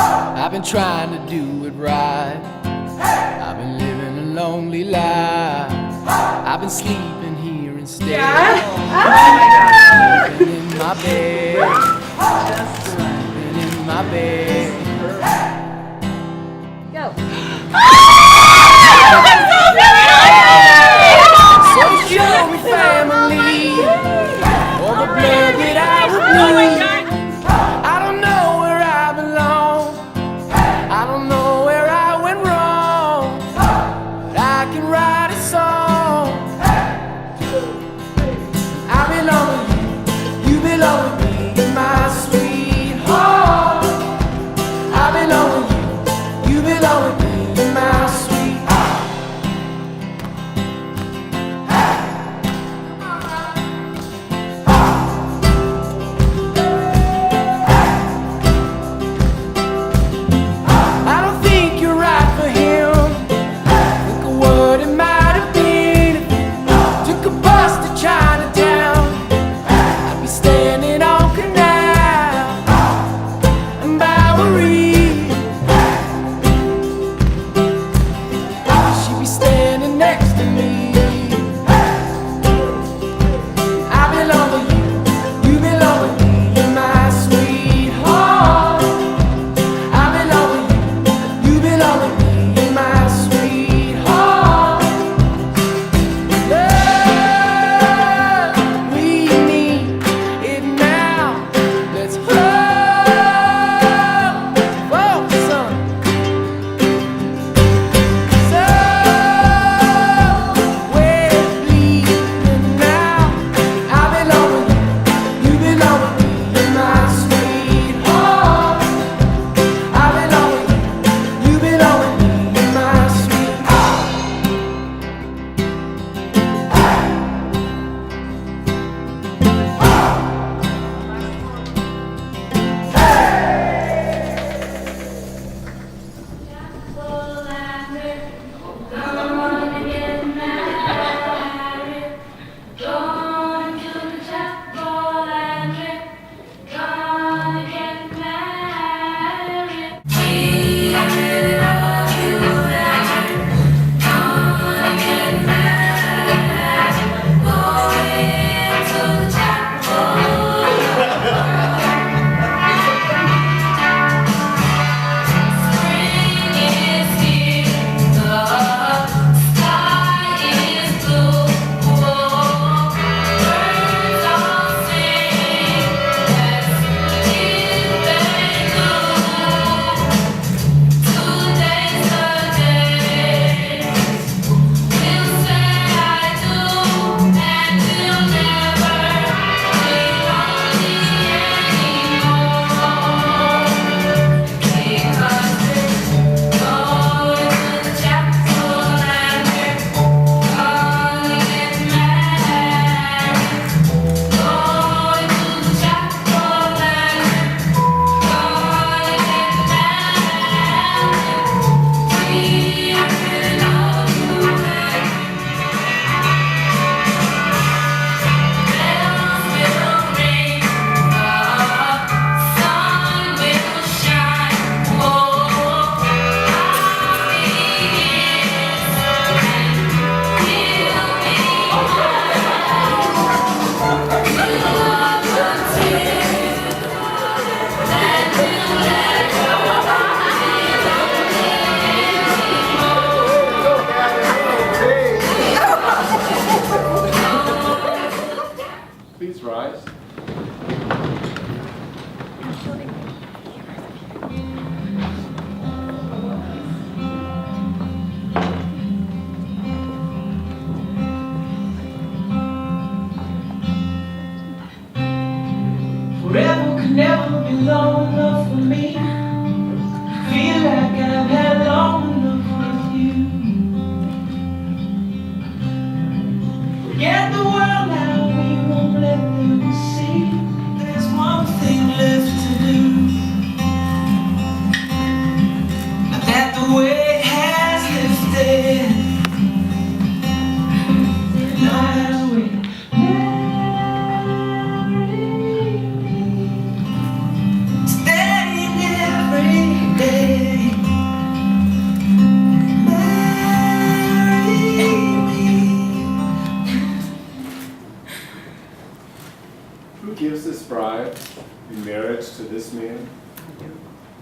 I've been trying to do it right. I've been living a lonely life. I've been sleeping here instead. Sleeping in my bed. Sleeping in my bed. Go. So show me family, all the blood that I would bleed. I don't know where I belong. I don't know where I went wrong. But I can write a song. I belong with you, you belong with me, my sweetheart. I belong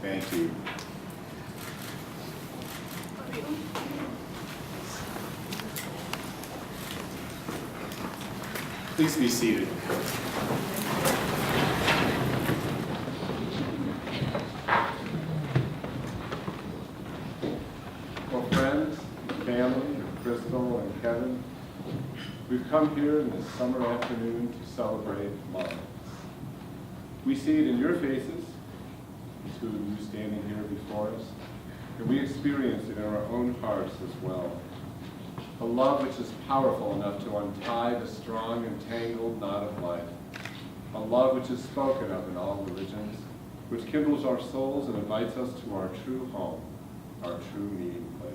Thank you. Please be seated. Well, friends, family, Crystal and Kevin, we've come here in this summer afternoon to celebrate love. We see it in your faces, the two of you standing here before us, and we experience it in our own hearts as well. A love which is powerful enough to untie the strong and tangled knot of life. A love which is spoken of in all religions, which kindles our souls and invites us to our true home, our true meeting place.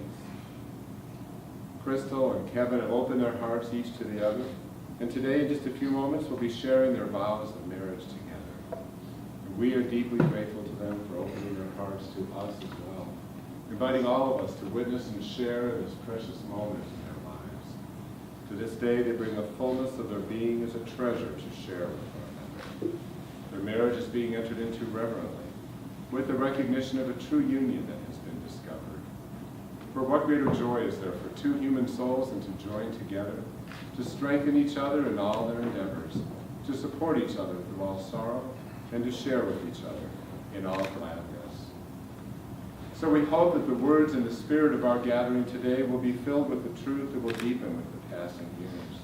Crystal and Kevin have opened their hearts each to the other, and today in just a few moments will be sharing their vows of marriage together. And we are deeply grateful to them for opening their hearts to us as well, inviting all of us to witness and share this precious moment in their lives. To this day, they bring the fullness of their being as a treasure to share with one another. Their marriage is being entered into reverently, with the recognition of a true union that has been discovered. For what greater joy is there for two human souls than to join together, to strengthen each other in all their endeavors, to support each other through all sorrow, and to share with each other in all gladness. So we hope that the words and the spirit of our gathering today will be filled with the truth that will deepen with the passing years.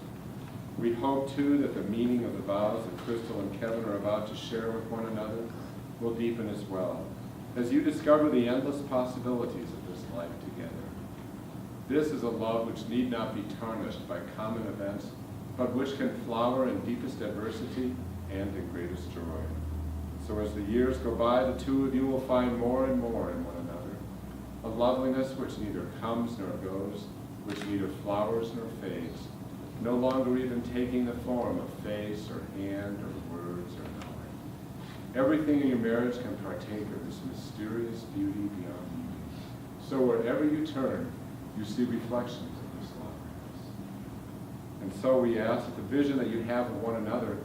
We hope, too, that the meaning of the vows that Crystal and Kevin are about to share with one another will deepen as well, as you discover the endless possibilities of this life together. This is a love which need not be tarnished by common events, but which can flower in deepest adversity and in greatest joy. So as the years go by, the two of you will find more and more in one another, a loveliness which neither comes nor goes, which neither flowers nor fades, no longer even taking the form of face or hand or words or knowing. Everything in your marriage can partake of this mysterious beauty beyond beauty. So wherever you turn, you see reflections of this loveliness. And so we ask that the vision that you have of one another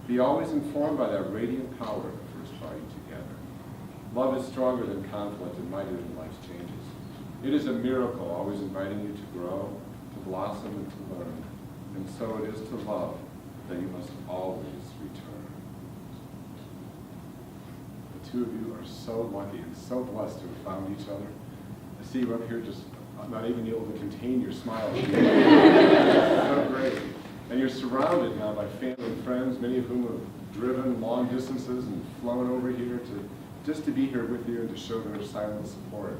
be always informed by that radiant power that first brought you together. Love is stronger than conflict and mightier than life's changes. It is a miracle, always inviting you to grow, to blossom, and to learn. And so it is to love that you must always return. The two of you are so lucky and so blessed to have found each other. I see you up here just not even able to contain your smile. So great. And you're surrounded now by family and friends, many of whom have driven long distances and flown over here just to be here with you and to show their silent support.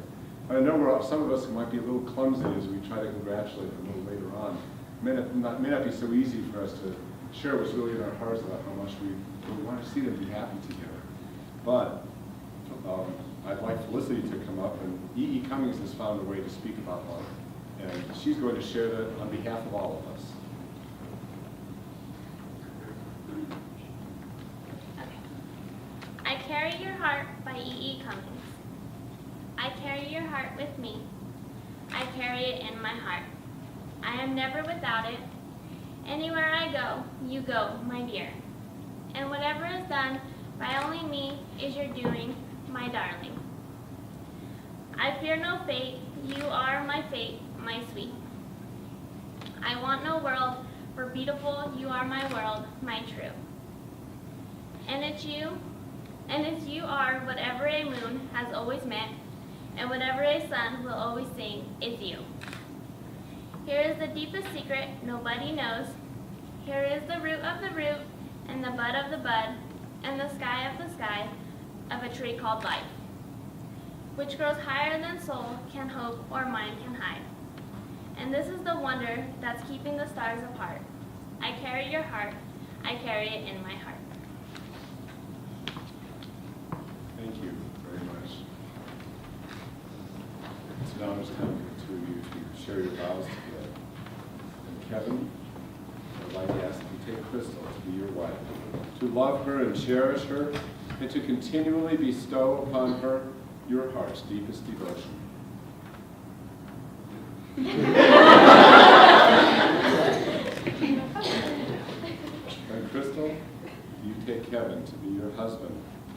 And I know some of us might be a little clumsy as we try to congratulate them a little later on. It may not be so easy for us to share what's really in our hearts about how much we want to see them be happy together. But I'd like Felicity to come up, and E.E. Cummings has found a way to speak about love, and she's going to share that on behalf of all of us. I Carry Your Heart by E.E. Cummings. I carry your heart with me. I carry it in my heart. I am never without it. Anywhere I go, you go, my dear. And whatever is done by only me is your doing, my darling. I fear no fate, you are my fate, my sweet. I want no world, for beautiful you are my world, my true. And it's you are whatever a moon has always meant, and whatever a sun will always sing is you. Here is the deepest secret nobody knows. Here is the root of the root, and the bud of the bud, and the sky of the sky of a tree called life, which grows higher than soul can hope or mind can hide. And this is the wonder that's keeping the stars apart. I carry your heart, I carry it in my heart. Thank you very much. It's an honor to have the two of you to share your vows together. And Kevin, I'd like to ask you to take Crystal to be your wife, to love her and cherish her, and to continually bestow upon her your heart's deepest devotion. And Crystal, you take Kevin to be your husband,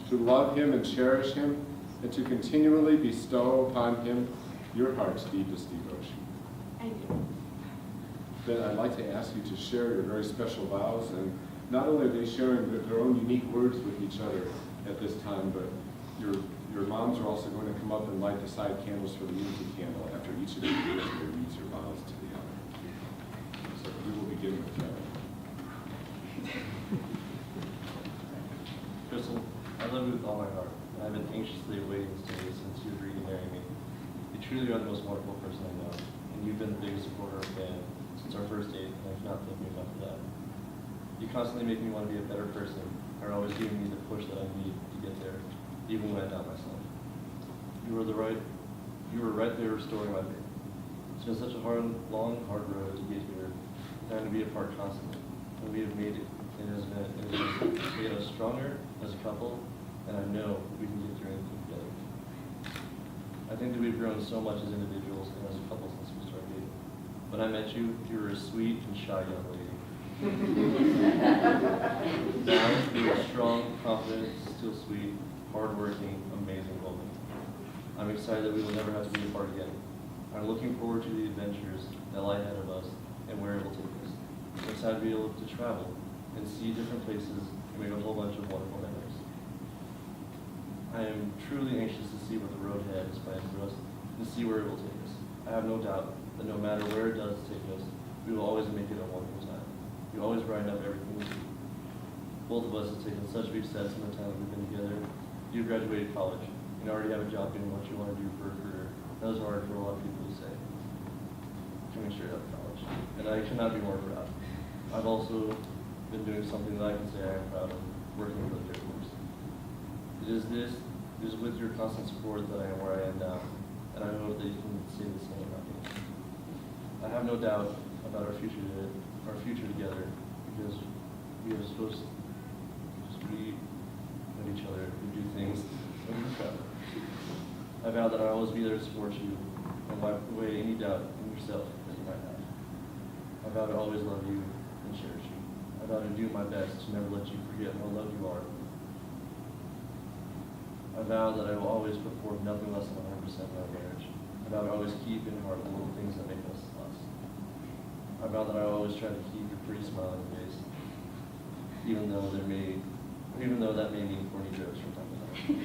to love him and cherish him, and to continually bestow upon him your heart's deepest devotion. I do. Then I'd like to ask you to share your very special vows, and not only are they sharing their own unique words with each other at this time, but your moms are also going to come up and light the side candles for the unity candle after each of you reads your vows to the other. So we will begin with Kevin. Crystal, I love you with all my heart, and I've been anxiously awaiting this day since you agreed to marry me. You truly are the most wonderful person I know, and you've been the biggest supporter of Ben since our first date, and I cannot thank you enough for that. You constantly make me want to be a better person, and are always giving me the push that I need to get there, even when I doubt myself. You were right there restoring my faith. It's been such a long, hard road to get here, trying to be apart constantly, and we have made it. It has made us stronger as a couple, and I know we can get through anything together. I think that we've grown so much as individuals and as a couple since we started dating. When I met you, you were a sweet and shy young lady. Now, you're a strong, confident, still sweet, hardworking, amazing woman. I'm excited that we will never have to be apart again. I'm looking forward to the adventures that lie ahead of us and where it will take us. I'm excited to be able to travel and see different places and make a whole bunch of wonderful memories. I am truly anxious to see what the road ahead is planned for us and see where it will take us. I have no doubt that no matter where it does take us, we will always make it a wonderful time. We always brighten up everything we do. Both of us have taken such big steps in the time we've been together. You graduated college and already have a job doing what you want to do for a career. That was hard for a lot of people to say. Coming straight out of college. And I cannot be more proud. I've also been doing something that I can say I am proud of, working for the Air Force. It is with your constant support that I am where I am now, and I hope that you can say the same about me. I have no doubt about our future together, because we are supposed to be with each other and do things and we travel. I vow that I'll always be there to support you and wipe away any doubt in yourself that you might have. I vow to always love you and cherish you. I vow to do my best to never let you forget how loved you are. I vow that I will always put forth nothing less than 100% in our marriage. I vow to always keep in heart the little things that make us us. I vow that I will always try to keep your pretty smile on your face, even though that may mean corny jokes from time to time.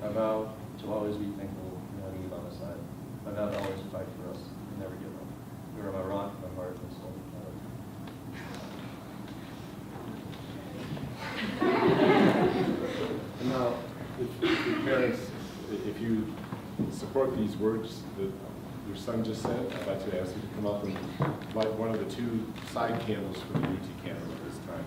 I vow to always be thankful for having you by my side. I vow to always fight for us and never give up. You are my rock, my heart, my soul. I love you. And now, if parents, if you support these words that your son just said, I'd like to ask you to come up and light one of the two side candles for the unity candle at this time.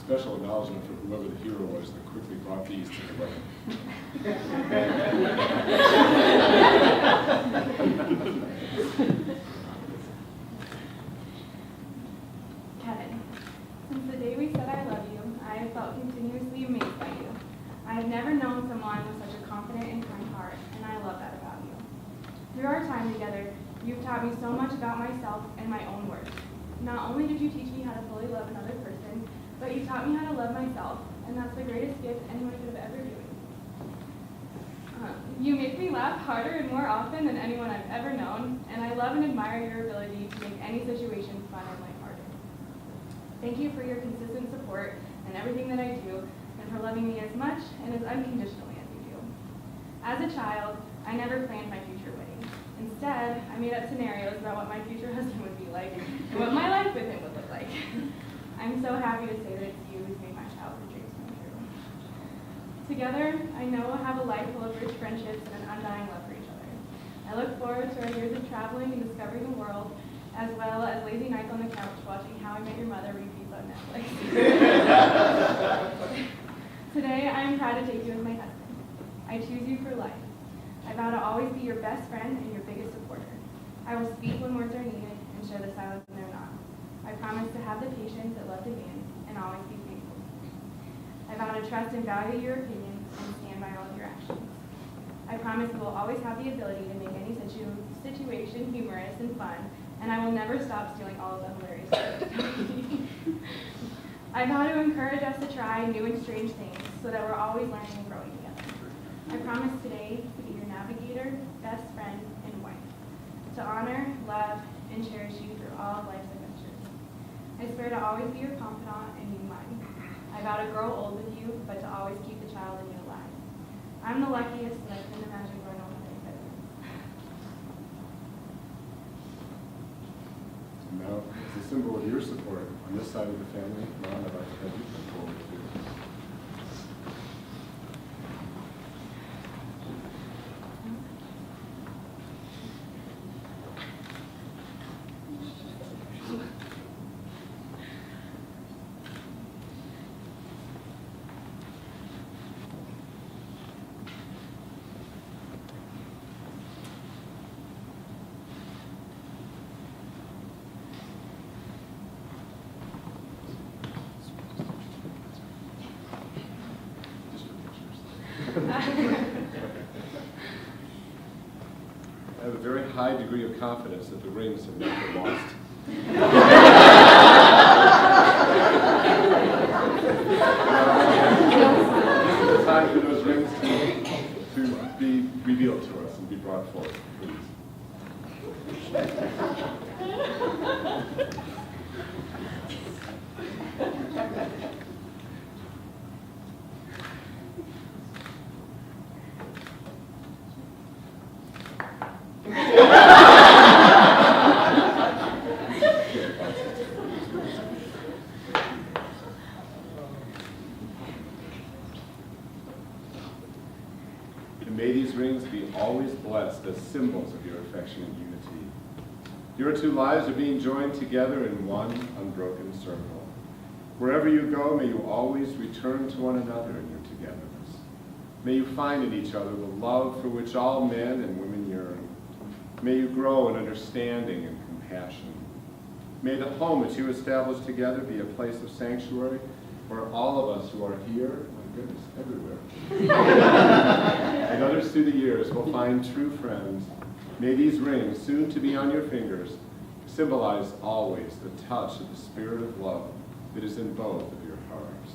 Special acknowledgement for whoever the hero was that quickly brought these to the wedding. Kevin, since the day we said I love you, I have felt continuously amazed by you. I have never known someone with such a confident and kind heart, and I love that about you. Through our time together, you've taught me so much about myself and my own worth. Not only did you teach me how to fully love another person, but you taught me how to love myself, and that's the greatest gift anyone could have ever given me. You make me laugh harder and more often than anyone I've ever known, and I love and admire your ability to make any situation fun and lighthearted. Thank you for your consistent support in everything that I do, and for loving me as much and as unconditionally as you do. As a child, I never planned my future wedding. Instead, I made up scenarios about what my future husband would be like and what my life with him would look like. I'm so happy to say that it's you who's made my childhood dreams come true. Together, I know we'll have a life full of rich friendships and an undying love for each other. I look forward to our years of traveling and discovering the world, as well as lazy nights on the couch watching How I Met Your Mother repeats on Netflix. Today, I am proud to take you as my husband. I choose you for life. I vow to always be your best friend and your biggest supporter. I will speak when words are needed and share the silence when they're not. I promise to have the patience that love demands and always be faithful. I vow to trust and value your opinions and stand by all of your actions. I promise we will always have the ability to make any situation humorous and fun, and I will never stop stealing all of them hilarious. I vow to encourage us to try new and strange things so that we're always learning and growing together. I promise today to be your navigator, best friend, and wife, to honor, love, and cherish you through all of life's adventures. I swear to always be your confidant and you mine. I vow to grow old with you, but to always keep the child in you alive. I'm the luckiest, and I couldn't imagine growing old with any better. Now, as a symbol of your support on this side of the family, Ron, I'd like to have you come forward too. I have a very high degree of confidence that the rings have not been lost. This is the time for those rings to be revealed to us and be brought forth, please. And may these rings be always blessed as symbols of your affection and unity. Your two lives are being joined together in one unbroken circle. Wherever you go, may you always return to one another in your togetherness. May you find in each other the love for which all men and women yearn. May you grow in understanding and compassion. May the home that you establish together be a place of sanctuary where all of us who are here, my goodness, everywhere, and others through the years will find true friends. May these rings, soon to be on your fingers, symbolize always the touch of the spirit of love that is in both of your hearts.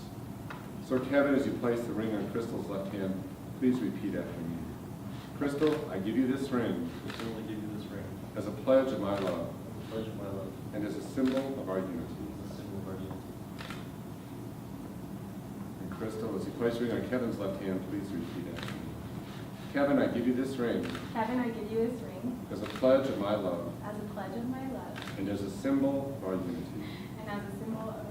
So Kevin, as you place the ring on Crystal's left hand, please repeat after me. Crystal, I give you this ring Crystal, I give you this ring as a pledge of my love as a pledge of my love and as a symbol of our unity. as a symbol of our unity. And Crystal, as you place the ring on Kevin's left hand, please repeat after me. Kevin, I give you this ring Kevin, I give you this ring as a pledge of my love as a pledge of my love and as a symbol of our unity. and as a symbol of our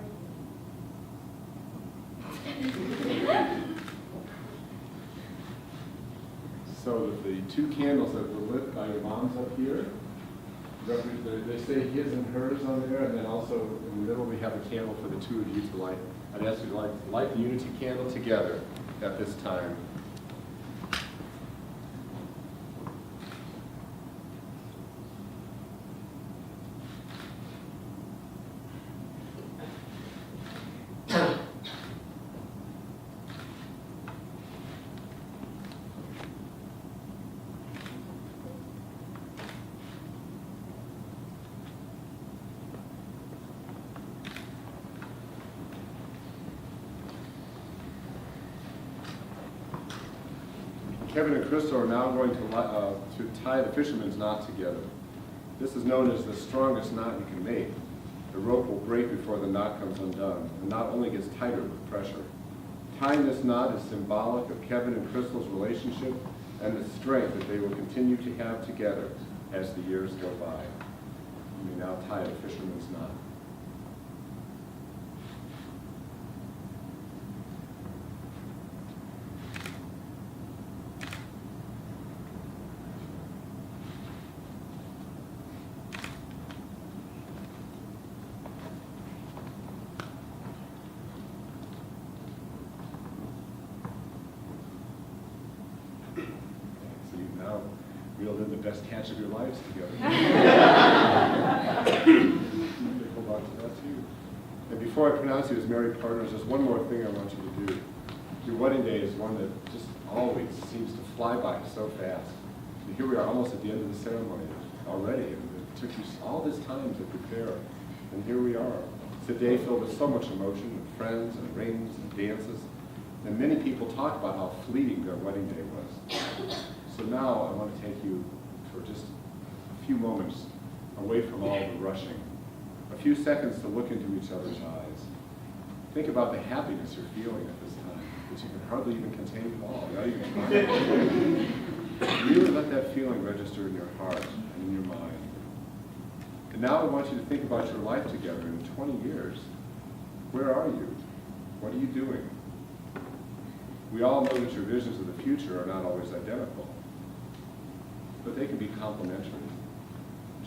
So that the two candles that were lit by your moms up here, they say his and hers on there, and then also in the middle we have a candle for the two of you to light. I'd ask you to light the unity candle together at this time. Kevin and Crystal are now going to tie the fisherman's knot together. This is known as the strongest knot you can make. The rope will break before the knot comes undone. The knot only gets tighter with pressure. Tying this knot is symbolic of Kevin and Crystal's relationship and the strength that they will continue to have together as the years go by. You may now tie the fisherman's knot. So you now best catch of your lives together. Hold on to that too. And before I pronounce you as married partners, there's one more thing I want you to do. Your wedding day is one that just always seems to fly by so fast. And here we are almost at the end of the ceremony already. And it took you all this time to prepare. And here we are. It's a day filled with so much emotion, and friends and rings and dances. And many people talk about how fleeting their wedding day was. So now I want to take you for just a few moments away from all the rushing. A few seconds to look into each other's eyes. Think about the happiness you're feeling at this time, which you can hardly even contain at all. Not even really let that feeling register in your heart and in your mind. And now I want you to think about your life together in 20 years. Where are you? What are you doing? We all know that your visions of the future are not always identical, but they can be complementary.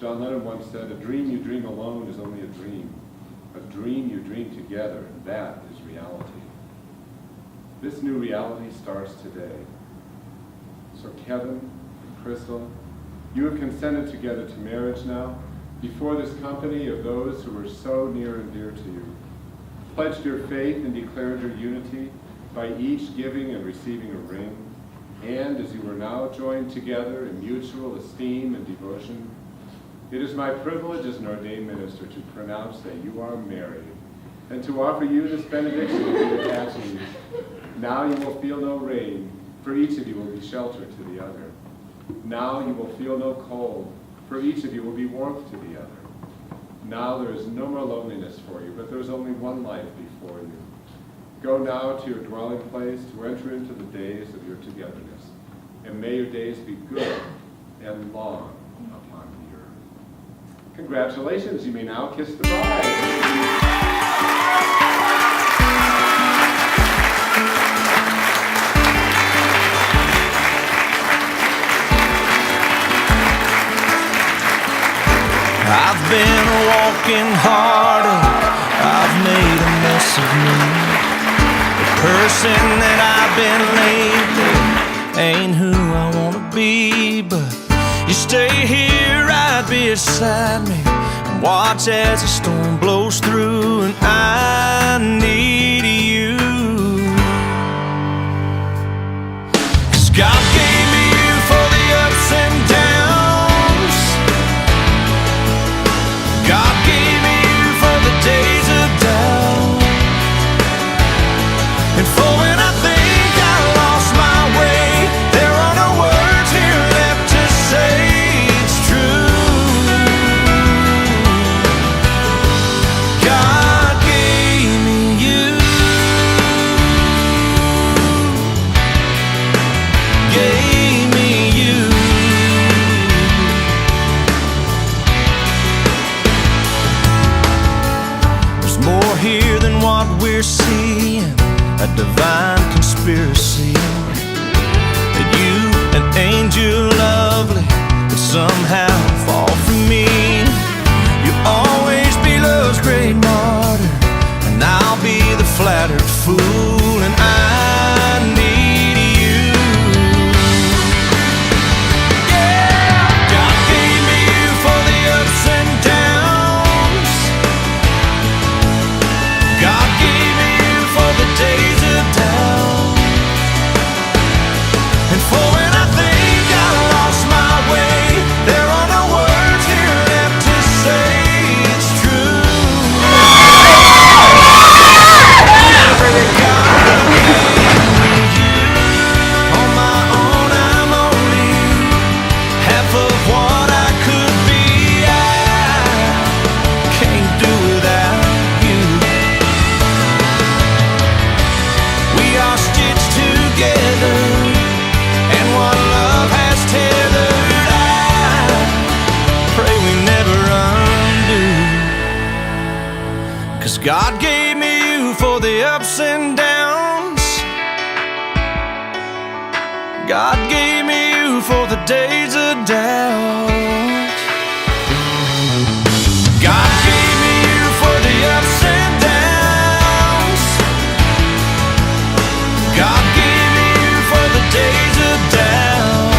John Lennon once said, "A dream you dream alone is only a dream. A dream you dream together, that is reality." This new reality starts today. So Kevin and Crystal, you have consented together to marriage now, before this company of those who are so near and dear to you. Pledged your faith and declared your unity by each giving and receiving a ring. And as you are now joined together in mutual esteem and devotion, it is my privilege as an ordained minister to pronounce that you are married and to offer you this benediction of the attachment. Now you will feel no rain, for each of you will be shelter to the other. Now you will feel no cold, for each of you will be warmth to the other. Now there is no more loneliness for you, but there is only one life before you. Go now to your dwelling place to enter into the days of your togetherness, and may your days be good and long upon the earth. Congratulations, you may now kiss the bride. I've been walking hearted, I've made a mess of me. The person that I've been lately ain't who I wanna be, but you stay here right beside me and watch as the storm blows through, and I need you. 'Cause God gave me you for the ups and downs. God gave me you for the days of doubt, and for when I think I lost my way, there are no words here left to say it's true. God gave me you, gave me you. There's more here than what we're seeing, a divine conspiracy. That you, an angel lovely, would somehow fall for me. You'll always be love's great martyr, and I'll be the flattered fool, and I need you. Yeah, God gave me you for the ups and downs. God gave me you for the days of doubt, and for when I think I lost my way, there are no words here left to say it's true. God gave me you. On my own I'm only half of what I could be. I can't do without you. We are stitched together, and what love has tethered, I pray we never undo. 'Cause God gave me you for the ups and downs. God gave me you for the days of doubt. God gave me you for the ups and downs. God gave me you for the days of doubt,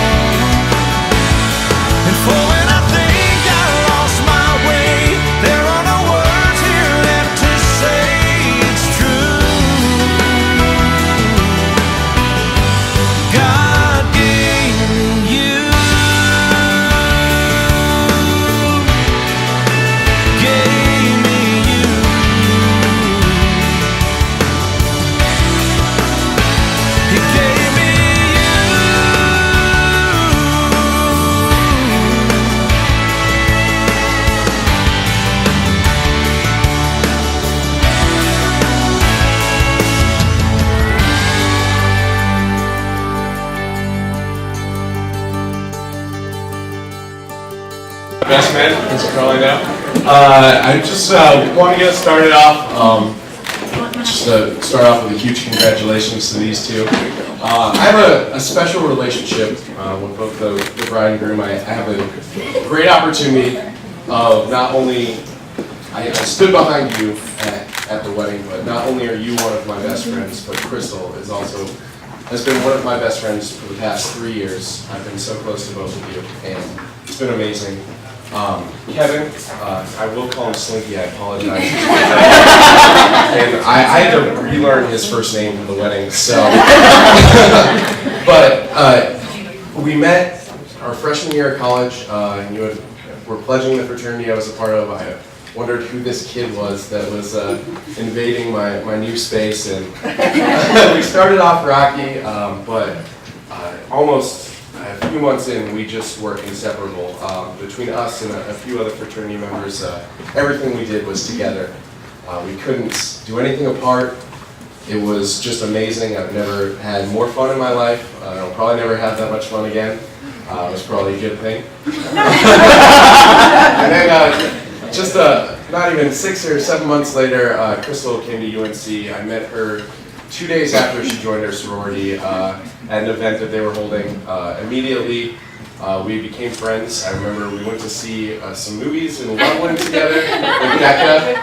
Best man, as you probably know. I just want to get started off. Start off with a huge congratulations to these two. I have a special relationship with both the bride and groom. I have a great opportunity of not only I stood behind you at the wedding, but not only are you one of my best friends, but Crystal has been one of my best friends for the past 3 years. I've been so close to both of you, and it's been amazing. Kevin, I will call him Slinky, I apologize. And I had to relearn his first name for the wedding, so. But we met our freshman year of college, and you were pledging the fraternity I was a part of. I wondered who this kid was that was invading my new space, and we started off rocky, but almost a few months in, we just were inseparable. Between us and a few other fraternity members, everything we did was together. We couldn't do anything apart. It was just amazing. I've never had more fun in my life. I'll probably never have that much fun again. It was probably a good thing. And then just not even 6 or 7 months later, Crystal came to UNC. I met her 2 days after she joined her sorority at an event that they were holding. Immediately, we became friends. I remember we went to see some movies in Loveland together with Becca.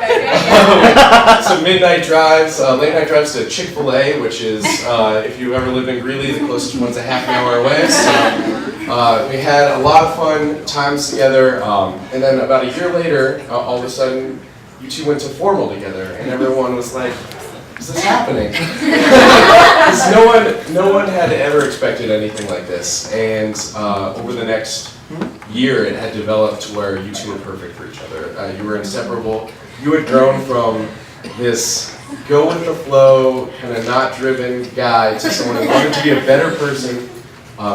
Some midnight drives, late night drives to Chick-fil-A, which is, if you ever lived in Greeley, the closest one's a half an hour away. So we had a lot of fun times together. And then about a year later, all of a sudden, you two went to formal together, and everyone was like, is this happening? No one had ever expected anything like this, and over the next year it had developed to where you two were perfect for each other. You were inseparable. You had grown from this go with the flow, kind of not driven guy to someone who wanted to be a better person,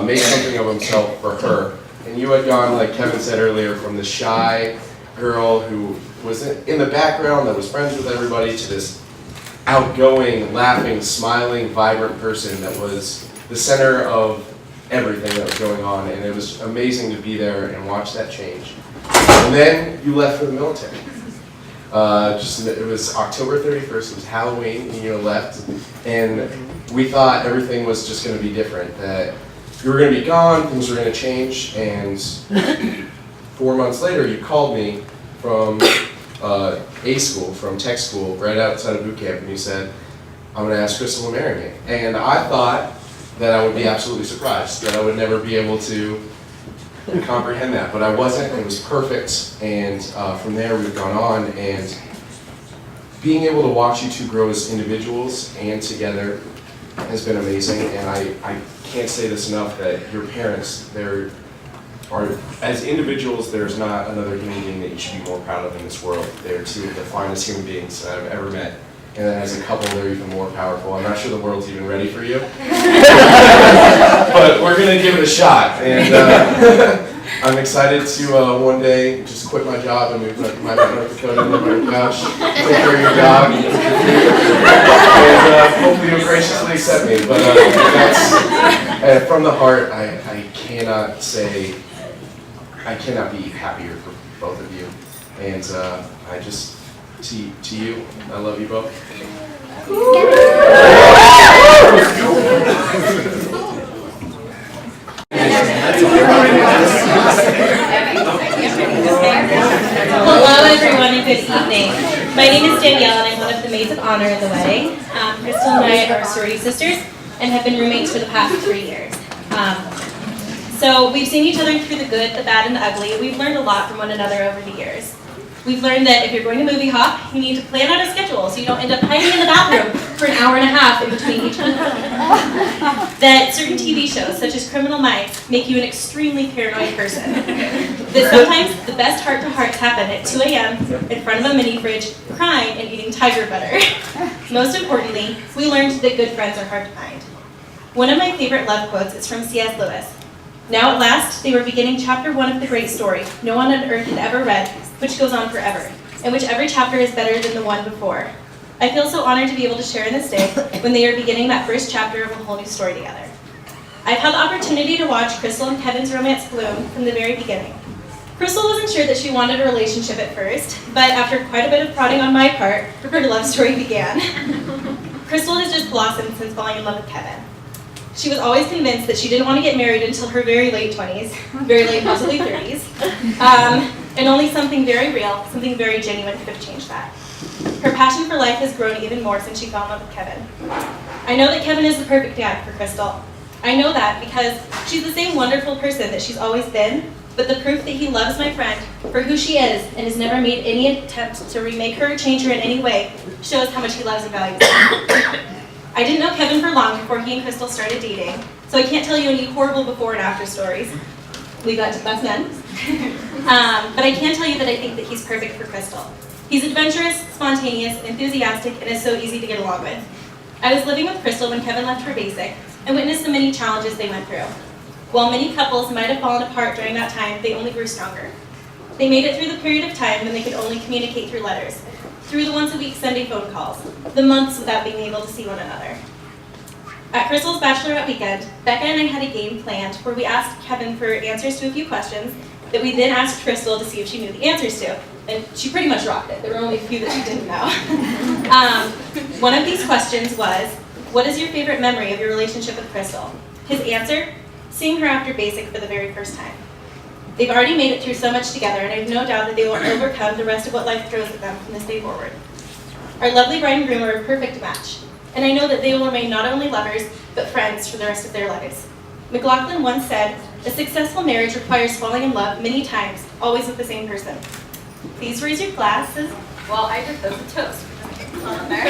make something of himself for her. And you had gone, like Kevin said earlier, from the shy girl who was in the background that was friends with everybody to this outgoing, laughing, smiling, vibrant person that was the center of everything that was going on, and it was amazing to be there and watch that change. And then you left for the military. It was October 31st, it was Halloween, and you left, and we thought everything was just going to be different, that you were going to be gone, things were going to change, and 4 months later you called me from A school, from tech school, right outside of boot camp, and you said, I'm going to ask Crystal to marry me. And I thought that I would be absolutely surprised, that I would never be able to comprehend that, but I wasn't. It was perfect, and from there we've gone on, and being able to watch you two grow as individuals and together has been amazing, and I can't say this enough, that your parents, as individuals, there's not another human being that you should be more proud of in this world. They're two of the finest human beings that I've ever met. And then as a couple, they're even more powerful. I'm not sure the world's even ready for you. But we're going to give it a shot. And I'm excited to one day just quit my job and move to North Dakota and live on your couch, take care of your dog, and hopefully you'll graciously accept me. But that's, from the heart, I cannot be happier for both of you. And to you, I love you both. Hello everyone and good evening. My name is Danielle and I'm one of the maids of honor at the wedding. Crystal and I are sorority sisters and have been roommates for the past 3 years. So we've seen each other through the good, the bad, and the ugly. We've learned a lot from one another over the years. We've learned that if you're going to movie hop, you need to plan out a schedule so you don't end up hiding in the bathroom for an hour and a half in between each movie. That certain TV shows, such as Criminal Minds, make you an extremely paranoid person. That sometimes the best heart-to-hearts happen at 2 a.m. in front of a mini fridge, crying and eating tiger butter. Most importantly, we learned that good friends are hard to find. One of my favorite love quotes is from C.S. Lewis. Now at last, they were beginning chapter 1 of the great story no one on earth had ever read, which goes on forever, in which every chapter is better than the one before. I feel so honored to be able to share in this day when they are beginning that first chapter of a whole new story together. I've had the opportunity to watch Crystal and Kevin's romance bloom from the very beginning. Crystal wasn't sure that she wanted a relationship at first, but after quite a bit of prodding on my part, her love story began. Crystal has just blossomed since falling in love with Kevin. She was always convinced that she didn't want to get married until her very late 20s, very late, possibly 30s, and only something very real, something very genuine could have changed that. Her passion for life has grown even more since she fell in love with Kevin. I know that Kevin is the perfect dad for Crystal. I know that because she's the same wonderful person that she's always been, but the proof that he loves my friend for who she is and has never made any attempt to remake her or change her in any way shows how much he loves and values her. I didn't know Kevin for long before he and Crystal started dating, so I can't tell you any horrible before and after stories. Leave that to us men. But I can tell you that I think that he's perfect for Crystal. He's adventurous, spontaneous, enthusiastic, and is so easy to get along with. I was living with Crystal when Kevin left for basic and witnessed the many challenges they went through. While many couples might have fallen apart during that time, they only grew stronger. They made it through the period of time when they could only communicate through letters, through the once-a-week Sunday phone calls, the months without being able to see one another. At Crystal's bachelorette weekend, Becca and I had a game planned where we asked Kevin for answers to a few questions that we then asked Crystal to see if she knew the answers to. And she pretty much rocked it. There were only a few that she didn't know. One of these questions was, what is your favorite memory of your relationship with Crystal? His answer, seeing her after basic for the very first time. They've already made it through so much together, and I have no doubt that they will overcome the rest of what life throws at them from this day forward. Our lovely bride and groom are a perfect match, and I know that they will remain not only lovers, but friends for the rest of their lives. McLaughlin once said, a successful marriage requires falling in love many times, always with the same person. Please raise your glasses. Well, I did those a toast. On there.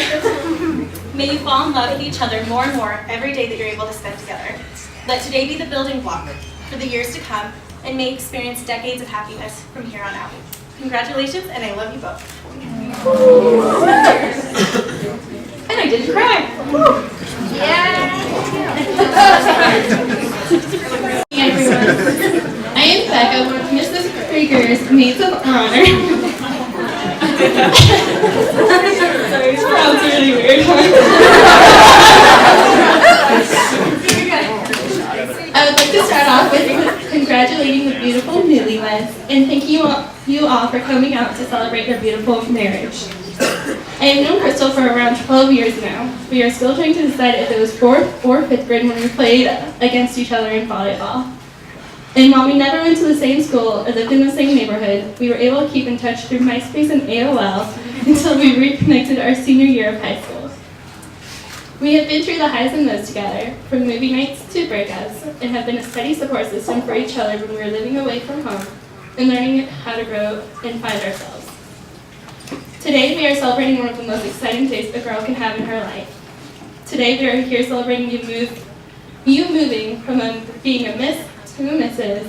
May you fall in love with each other more and more every day that you're able to spend together. Let today be the building block for the years to come, and may experience decades of happiness from here on out. Congratulations, and I love you both. And I didn't cry. Hey everyone, I am Becca, one of Mrs. Krieger's maids of honor. Sorry, this sounds really weird. I would like to start off with congratulating the beautiful newlyweds and thank you all for coming out to celebrate their beautiful marriage. I have known Crystal for around 12 years now. We are still trying to decide if it was 4th or 5th grade when we played against each other in volleyball. And while we never went to the same school or lived in the same neighborhood, we were able to keep in touch through MySpace and AOL until we reconnected our senior year of high school. We have been through the highs and lows together, from movie nights to breakups, and have been a steady support system for each other when we were living away from home and learning how to grow and find ourselves. Today, we are celebrating one of the most exciting days a girl can have in her life. Today, we are here celebrating you moving from being a Miss to a Mrs.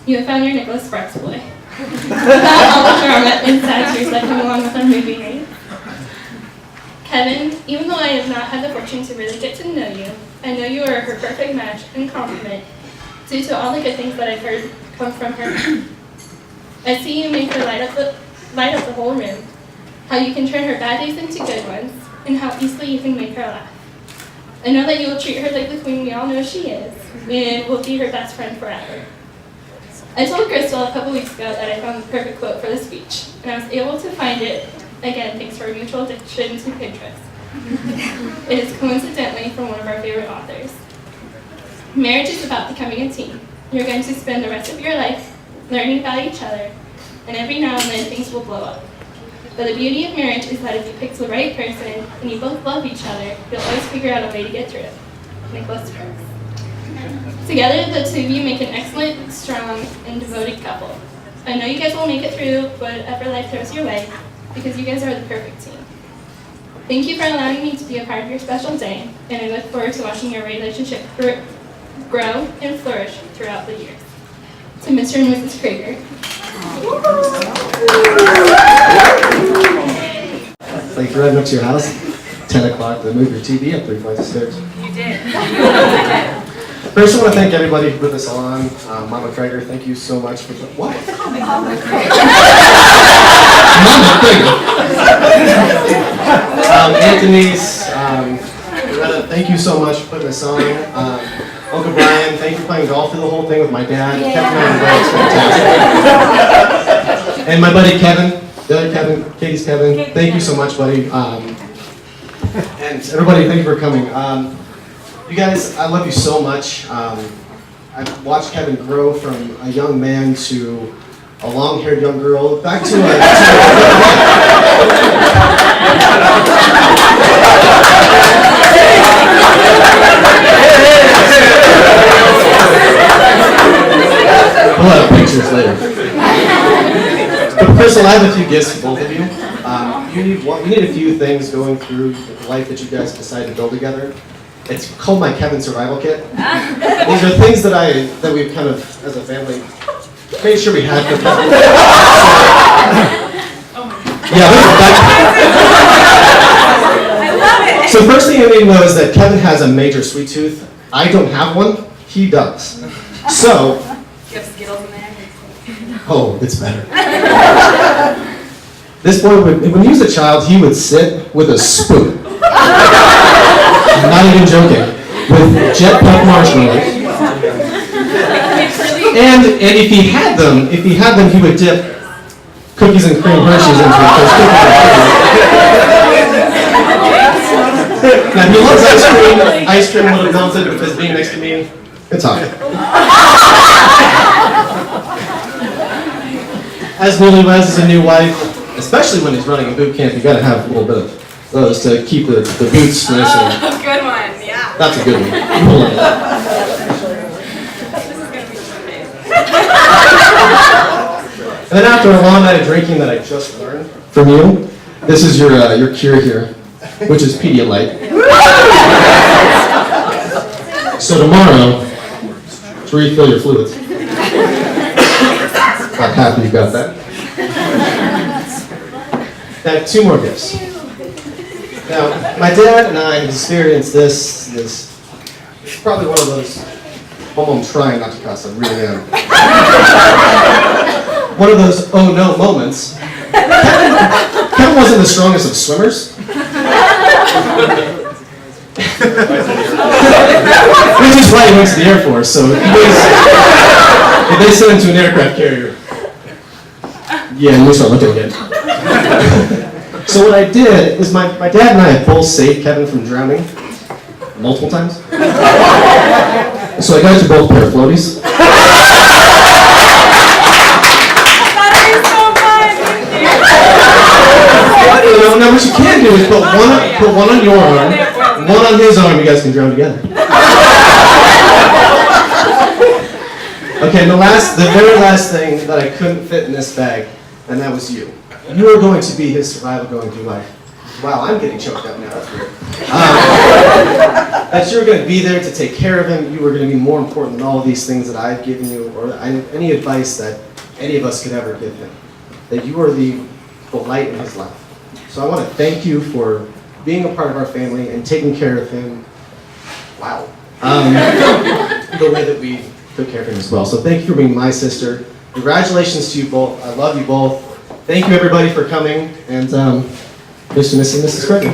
You have found your Nicholas Sparks boy. Without all the drama and sad tears that come along with our movie night. Kevin, even though I have not had the fortune to really get to know you, I know you are her perfect match and complement due to all the good things that I've heard come from her. I see you make her light up the whole room, how you can turn her bad days into good ones, and how easily you can make her laugh. I know that you will treat her like the queen we all know she is, and will be her best friend forever. I told Crystal a couple weeks ago that I found the perfect quote for the speech, and I was able to find it, again, thanks to our mutual addiction to Pinterest. It is coincidentally from one of our favorite authors. Marriage is about becoming a team. You're going to spend the rest of your life learning about each other, and every now and then things will blow up. But the beauty of marriage is that if you pick the right person and you both love each other, you'll always figure out a way to get through it. Nicholas Sparks. Together, the two of you make an excellent, strong, and devoted couple. I know you guys will make it through whatever life throws your way, because you guys are the perfect team. Thank you for allowing me to be a part of your special day, and I look forward to watching your relationship grow and flourish throughout the years. To Mr. and Mrs. Krieger. Like driving up to your house, 10 o'clock, to move your TV up 3 flights of stairs. You did. First, I want to thank everybody who put this on. Mama Krieger, thank you so much for what? Mama Krieger. Anthony's, Loretta, thank you so much for putting this on. Uncle Brian, thank you for playing golf through the whole thing with my dad. Kept me on the road, it's fantastic. And my buddy Kevin, the other Kevin, Katie's Kevin, thank you so much, buddy. And everybody, thank you for coming. You guys, I love you so much. I've watched Kevin grow from a young man to a long-haired young girl, back to a... We'll have pictures later. But Crystal, I have a few gifts for both of you. You need a few things going through the life that you guys decided to build together. It's called my Kevin Survival Kit. These are things that we've kind of, as a family, made sure we had for Kevin. Yeah, so first thing you need to know is that Kevin has a major sweet tooth. I don't have one. He does. So. Oh, it's better. This boy, when he was a child, he would sit with a spoon. I'm not even joking. With jetpack marshmallows. And if he had them, he would dip cookies and cream Hershey's into it. Now, he loves ice cream. Ice cream would have melted because being next to me, it's hot. As newlyweds, as a new wife, especially when he's running a boot camp, you gotta have a little bit of those to keep the boots nice and... Oh, good one, yeah. That's a good one. You will love that. And then after a long night of drinking that I just learned from you, this is your cure here, which is Pedialyte. So tomorrow, to refill your fluids. I'm happy you got that. Now, 2 more gifts. Now, my dad and I have experienced this. It's probably one of those, I'm trying not to cuss, I really am. One of those oh no moments. Kevin wasn't the strongest of swimmers. Which is why he went to the Air Force, so if they send him to an aircraft carrier, yeah, you start looking again. So what I did is my dad and I had both saved Kevin from drowning multiple times. So I got you both a pair of floaties. Now what you can do is put one on your arm, one on his arm, you guys can drown together. Okay, and the very last thing that I couldn't fit in this bag, and that was you. You are going to be his survival going through life. Wow, I'm getting choked up now, that's weird. That you were going to be there to take care of him, you were going to be more important than all of these things that I've given you, or any advice that any of us could ever give him. That you are the light in his life. So I want to thank you for being a part of our family and taking care of him. Wow. The way that we took care of him as well. So thank you for being my sister. Congratulations to you both. I love you both. Thank you everybody for coming. And Mr. and Mrs. Craig.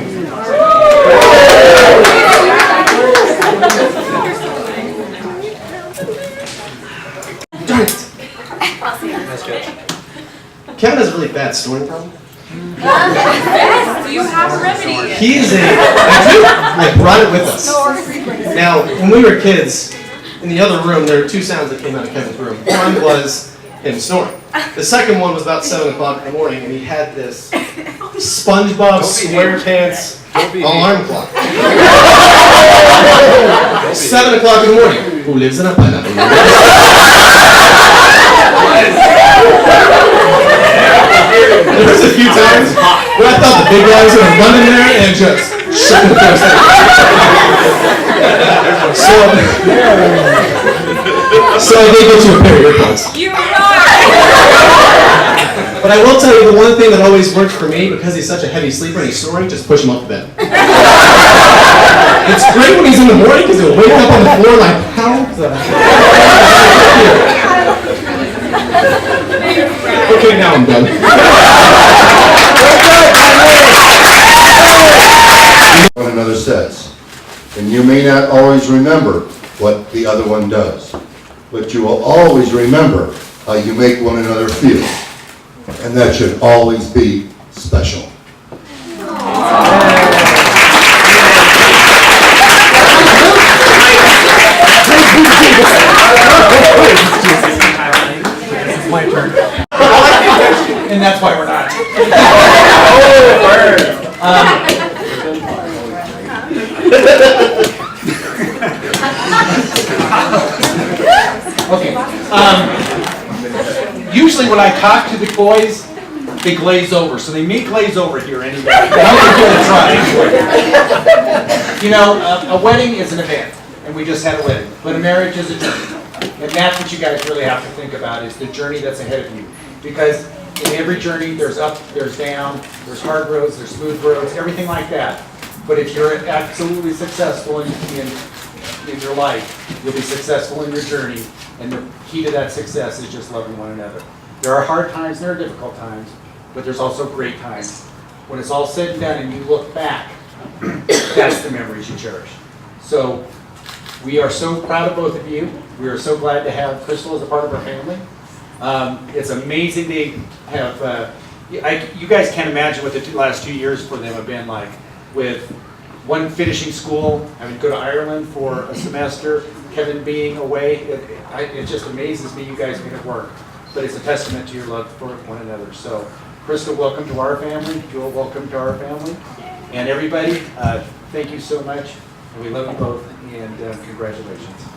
Darn it. Kevin has a really bad snoring problem. Yes, you have a remedy. I brought it with us. Now, when we were kids, in the other room, there were 2 sounds that came out of Kevin's room. One was him snoring. The second one was about 7 o'clock in the morning, and he had this SpongeBob SquarePants alarm clock. 7 o'clock in the morning. Who lives in a pineapple? There was a few times where I thought the big guy was going to run in there and just shut the first thing. So I did get you a pair of earplugs. You rock! But I will tell you the one thing that always worked for me, because he's such a heavy sleeper and he's snoring, just push him off the bed. It's great when he's in the morning because he'll wake up on the floor like, how the Okay, now I'm done. One another says, and you may not always remember what the other one does, but you will always remember how you make one another feel. and that should always be special. It's my turn. And that's why we're not. Okay. Usually when I talk to the boys, they glaze over. So they may glaze over here anyway. But I'm going to give it a try anyway. You know, a wedding is an event, and we just had a wedding. But a marriage is a journey. And that's what you guys really have to think about, is the journey that's ahead of you. Because in every journey, there's up, there's down, there's hard roads, there's smooth roads, everything like that. But if you're absolutely successful in your life, you'll be successful in your journey. And the key to that success is just loving one another. There are hard times and there are difficult times, but there's also great times. When it's all said and done and you look back, that's the memories you cherish. So we are so proud of both of you. We are so glad to have Crystal as a part of our family. It's amazing to have, you guys can't imagine what the last 2 years for them have been like, with one finishing school, having to go to Ireland for a semester, Kevin being away. It just amazes me you guys make it work. But it's a testament to your love for one another. So, Crystal, welcome to our family. Joel, welcome to our family. And everybody, thank you so much. We love you both, and congratulations.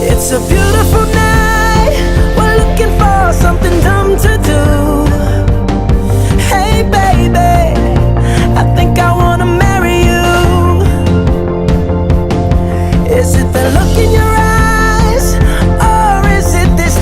It's a beautiful night. We're looking for something dumb to do. Hey baby, I think I wanna marry you. Is it the look in your eyes, or is it this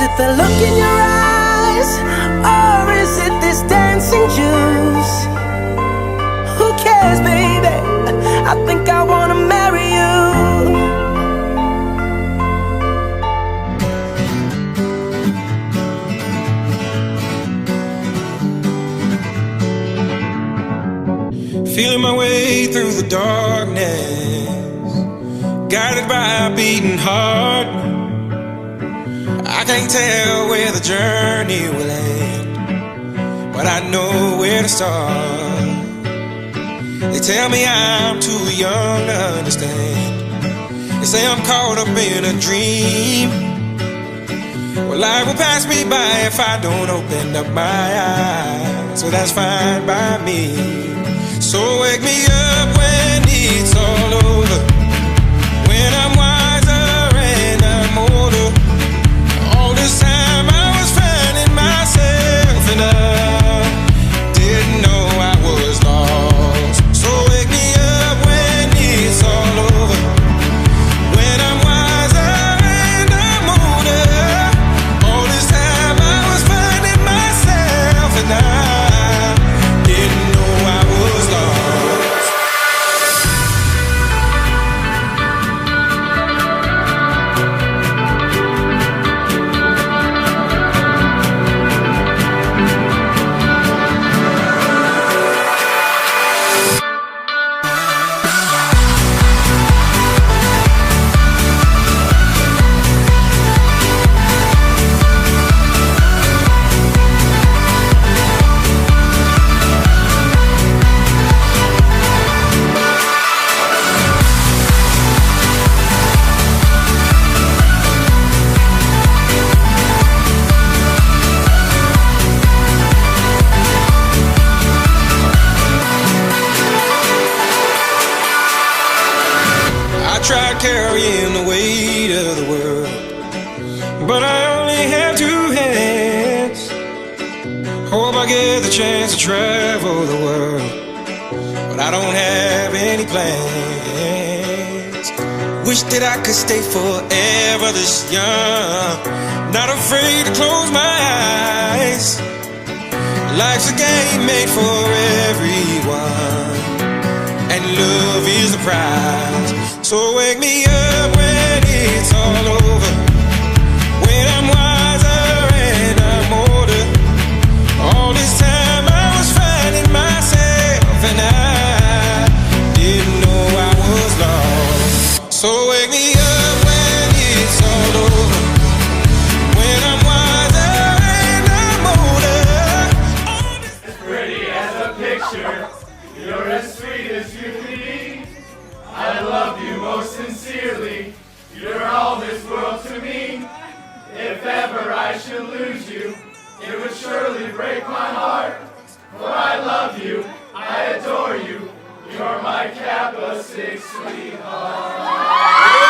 it the look in your eyes, or is it this dancing juice? Who cares, baby? I think I wanna marry you. Feeling my way through the darkness, guided by a beating heart. I can't tell where the journey will end, but I know where to start. They tell me I'm too young to understand. They say I'm caught up in a dream. Well, life will pass me by if I don't open up my eyes. So that's fine by me. So wake me up when it's all over, when I'm wiser and I'm older. All this time I was finding myself and I didn't know I was lost. So wake me up when it's all over, when I'm wiser and I'm older. All this time I was finding myself and I didn't know I was lost. I tried carrying the weight of the world, but I only have two hands. Hope I get the chance to travel the world, but I don't have any plans. Wish that I could stay forever this young, not afraid to close my eyes. Life's a game made for everyone, and love is the prize. So wake me up when it's all over, when I'm wiser and I'm older. All this time I was finding myself and I didn't know I was lost. So wake me up when it's all over, when I'm wiser and I'm older. As pretty as a picture, you're as sweet as you can be. I love you most sincerely, you're all this world to me. If ever I should lose you, it would surely break my heart. For I love you, I adore you, you're my Kappa 6 sweetheart.